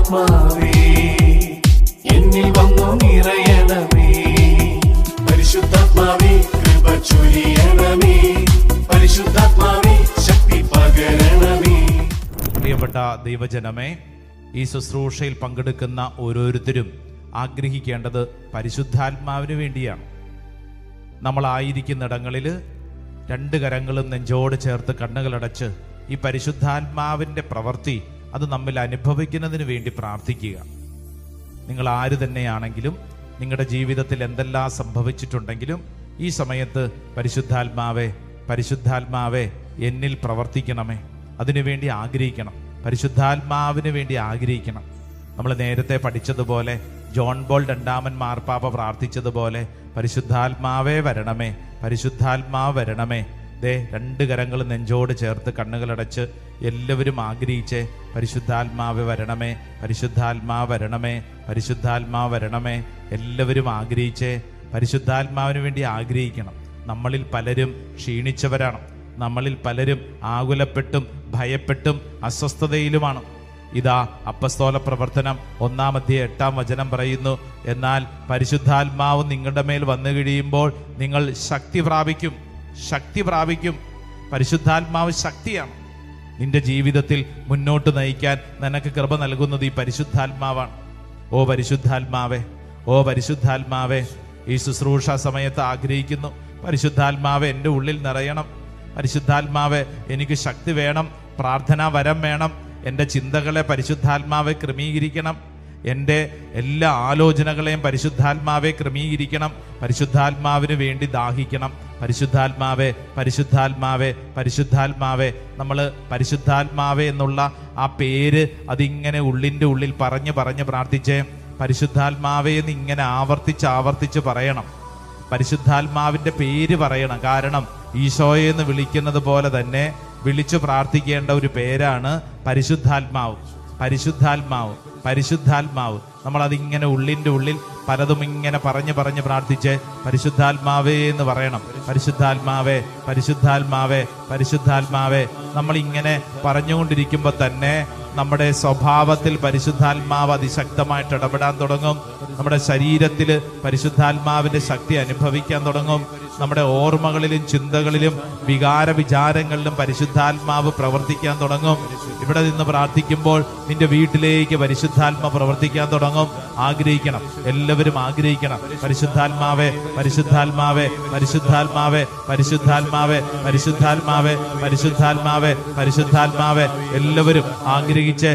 പരിശുദ്ധാത്മാവേ എന്നിൽ വന്നു നിറയണമേ. പരിശുദ്ധാത്മാവേ കൃപ ചൊരിയണമേ. പരിശുദ്ധാത്മാവേ ശക്തി പകരണമേ. പ്രിയപ്പെട്ട ദൈവജനമേ, ഈ ശുശ്രൂഷയിൽ പങ്കെടുക്കുന്ന ഓരോരുത്തരും ആഗ്രഹിക്കേണ്ടത് പരിശുദ്ധാത്മാവിന് വേണ്ടിയാണ്. നമ്മളായിരിക്കുന്നിടങ്ങളിൽ രണ്ട് കരങ്ങളും നെഞ്ചോട് ചേർത്ത് കണ്ണുകളടച്ച് ഈ പരിശുദ്ധാത്മാവിൻ്റെ പ്രവൃത്തി അത് നമ്മിൽ അനുഭവിക്കുന്നതിന് വേണ്ടി പ്രാർത്ഥിക്കുക. നിങ്ങൾ ആര് തന്നെയാണെങ്കിലും നിങ്ങളുടെ ജീവിതത്തിൽ എന്തെല്ലാം സംഭവിച്ചിട്ടുണ്ടെങ്കിലും ഈ സമയത്ത് പരിശുദ്ധാത്മാവേ പരിശുദ്ധാത്മാവേ എന്നിൽ പ്രവർത്തിക്കണമേ, അതിനുവേണ്ടി ആഗ്രഹിക്കണം. പരിശുദ്ധാത്മാവിന് വേണ്ടി ആഗ്രഹിക്കണം. നമ്മൾ നേരത്തെ പഠിച്ചതുപോലെ ജോൺ ബോൾ രണ്ടാമൻ മാർപ്പാപ്പ പ്രാർത്ഥിച്ചതുപോലെ പരിശുദ്ധാത്മാവേ വരണമേ, പരിശുദ്ധാത്മാവ് വരണമേ. ദേ രണ്ട് കരങ്ങൾ നെഞ്ചോട് ചേർത്ത് കണ്ണുകളടച്ച് എല്ലാവരും ആഗ്രഹിച്ചേ, പരിശുദ്ധാത്മാവ് വരണമേ, പരിശുദ്ധാത്മാവ് വരണമേ, പരിശുദ്ധാത്മാവ് വരണമേ. എല്ലാവരും ആഗ്രഹിച്ചേ, പരിശുദ്ധാത്മാവിന് വേണ്ടി ആഗ്രഹിക്കണം. നമ്മളിൽ പലരും ക്ഷീണിച്ചവരാണ്. നമ്മളിൽ പലരും ആകുലപ്പെട്ടും ഭയപ്പെട്ടും അസ്വസ്ഥതയിലുമാണ്. ഇതാ അപ്പസ്തോല പ്രവർത്തനം 1:8 പറയുന്നു, എന്നാൽ പരിശുദ്ധാത്മാവ് നിങ്ങളുടെ മേൽ വന്നു കഴിയുമ്പോൾ നിങ്ങൾ ശക്തി പ്രാപിക്കും. ശക്തി പ്രാപിക്കും. പരിശുദ്ധാത്മാവ് ശക്തിയാണ്. നിന്റെ ജീവിതത്തിൽ മുന്നോട്ട് നയിക്കാൻ നിനക്ക് കൃപ നൽകുന്നത് ഈ പരിശുദ്ധാത്മാവാണ്. ഓ പരിശുദ്ധാത്മാവേ, ഓ പരിശുദ്ധാത്മാവേ, ഈ ശുശ്രൂഷ സമയത്ത് ആഗ്രഹിക്കുന്നു, പരിശുദ്ധാത്മാവേ എൻ്റെ ഉള്ളിൽ നിറയണം. പരിശുദ്ധാത്മാവേ എനിക്ക് ശക്തി വേണം, പ്രാർത്ഥനാ വരം വേണം. എൻ്റെ ചിന്തകളെ പരിശുദ്ധാത്മാവെ ക്രമീകരിക്കണം. എൻ്റെ എല്ലാ ആലോചനകളെയും പരിശുദ്ധാത്മാവെ ക്രമീകരിക്കണം. പരിശുദ്ധാത്മാവിന് വേണ്ടി ദാഹിക്കണം. പരിശുദ്ധാത്മാവേ പരിശുദ്ധാത്മാവേ പരിശുദ്ധാത്മാവേ. നമ്മൾ പരിശുദ്ധാത്മാവേ എന്നുള്ള ആ പേര് അതിങ്ങനെ ഉള്ളിൻ്റെ ഉള്ളിൽ പറഞ്ഞ് പ്രാർത്ഥിച്ചേ. പരിശുദ്ധാത്മാവേ എന്ന് ഇങ്ങനെ ആവർത്തിച്ച് പറയണം. പരിശുദ്ധാത്മാവിൻ്റെ പേര് പറയണം. കാരണം ഈശോയെ എന്ന് വിളിക്കുന്നത് പോലെ തന്നെ വിളിച്ചു പ്രാർത്ഥിക്കേണ്ട ഒരു പേരാണ് പരിശുദ്ധാത്മാവ്. പരിശുദ്ധാത്മാവ് പരിശുദ്ധാത്മാവ്. നമ്മളതിങ്ങനെ ഉള്ളിൻ്റെ ഉള്ളിൽ പലതും ഇങ്ങനെ പറഞ്ഞ് പ്രാർത്ഥിച്ച് പരിശുദ്ധാത്മാവേ എന്ന് പറയണം. പരിശുദ്ധാത്മാവേ പരിശുദ്ധാത്മാവേ പരിശുദ്ധാത്മാവേ. നമ്മളിങ്ങനെ പറഞ്ഞുകൊണ്ടിരിക്കുമ്പോൾ തന്നെ നമ്മുടെ സ്വഭാവത്തിൽ പരിശുദ്ധാത്മാവ് അതിശക്തമായിട്ട് ഇടപെടാൻ തുടങ്ങും. നമ്മുടെ ശരീരത്തിൽ പരിശുദ്ധാത്മാവിൻ്റെ ശക്തി അനുഭവിക്കാൻ തുടങ്ങും. നമ്മുടെ ഓർമ്മകളിലും ചിന്തകളിലും വിചാരങ്ങളിലും പരിശുദ്ധാത്മാവ് പ്രവർത്തിക്കാൻ തുടങ്ങും. ഇവിടെ നിന്ന് പ്രാർത്ഥിക്കുമ്പോൾ നിന്റെ വീട്ടിലേക്ക് പരിശുദ്ധാത്മാവ് പ്രവർത്തിക്കാൻ തുടങ്ങും. ആഗ്രഹിക്കണം, എല്ലാവരും ആഗ്രഹിക്കണം. പരിശുദ്ധാത്മാവേ പരിശുദ്ധാത്മാവേ പരിശുദ്ധാത്മാവേ പരിശുദ്ധാത്മാവേ പരിശുദ്ധാത്മാവേ പരിശുദ്ധാത്മാവേ പരിശുദ്ധാത്മാവേ. എല്ലാവരും ആഗ്രഹിച്ച്